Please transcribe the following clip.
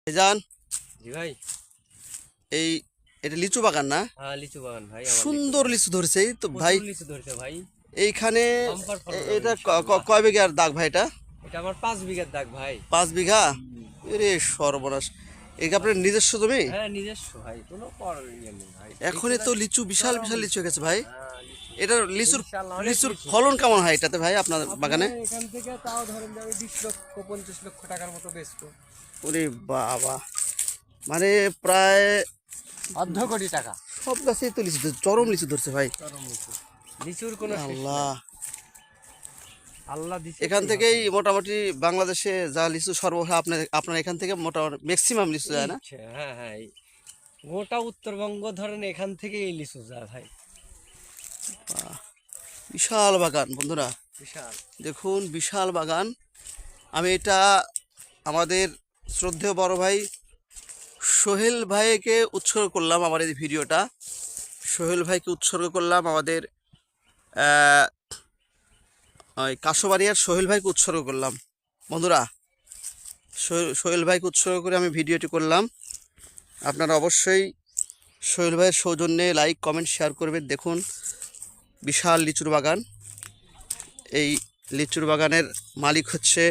ভাইজান, জি ভাই। এই এটা লিচু বাগান না? হ্যাঁ, লিচু বাগান ভাই। আমার সুন্দর লিচু ধরেছে এই তো ভাই। প্রচুর লিচু ধরেছে ভাই। এইখানে বাম্পার ফলন হবে এটা ইনশাআল্লাহ। কয় বিঘার দাগ ভাই? এটা এটা আমার 5 বিঘার দাগ ভাই। 5 বিঘা। এরে সর্বনাশ! এই আপনার নিজস্ব জমি? হ্যাঁ, নিজস্ব ভাই, কোনো করার ইয়ে নেই ভাই। এখনই তো লিচু বিশাল বিশাল লিচু হয়ে গেছে ভাই। হ্যাঁ, লিচু এটা লিচুর ইনশাআল্লাহ অনেক লিচুর লিচু। ফলন কেমন হয় এটাতে ভাই আপনার বাগানে? আপনার এখান থেকে তাও ধরেন যে আমি 20 লক্ষ 50 লক্ষ টাকার মতো বেচবো। ওরে বাবা! মানে প্রায় অর্ধ কোটি টাকা। সব গাছেই তো লিচু চরম লিচু ধরছে ভাই। চরম লিচু। লিচুর কোনো শেষ আল্লাহ! নাই। আল্লাহ দিছে এখান তাই থেকেই হবে। মোটামুটি বাংলাদেশে যা লিচু সরবরাহ আপনার এখান থেকে মোটামুটি ম্যাক্সিমাম লিচু যায় না? ইচ্ছে, হ্যাঁ হ্যাঁ, গোটা উত্তরবঙ্গ ধরেন এখান থেকে এই লিচু যায় ভাই। বিশাল বাগান বন্ধুরা, বিশাল। দেখুন বিশাল বাগান। আমি এটা আমাদের শ্রদ্ধেয় বড় ভাই সোহেল ভাইকে উৎসর্গ করলাম। আমার এই ভিডিওটা সোহেল ভাইকে উৎসর্গ করলাম। আমাদের ওই কাশোবাড়িয়ার সোহেল ভাইকে উৎসর্গ করলাম বন্ধুরা। সোহেল ভাইকে উৎসর্গ করে আমি ভিডিওটি করলাম। আপনারা অবশ্যই সোহেল ভাইয়ের সৌজন্যে লাইক কমেন্ট শেয়ার করবেন। দেখুন বিশাল লিচুর বাগান। এই লিচুর বাগানের মালিক হচ্ছে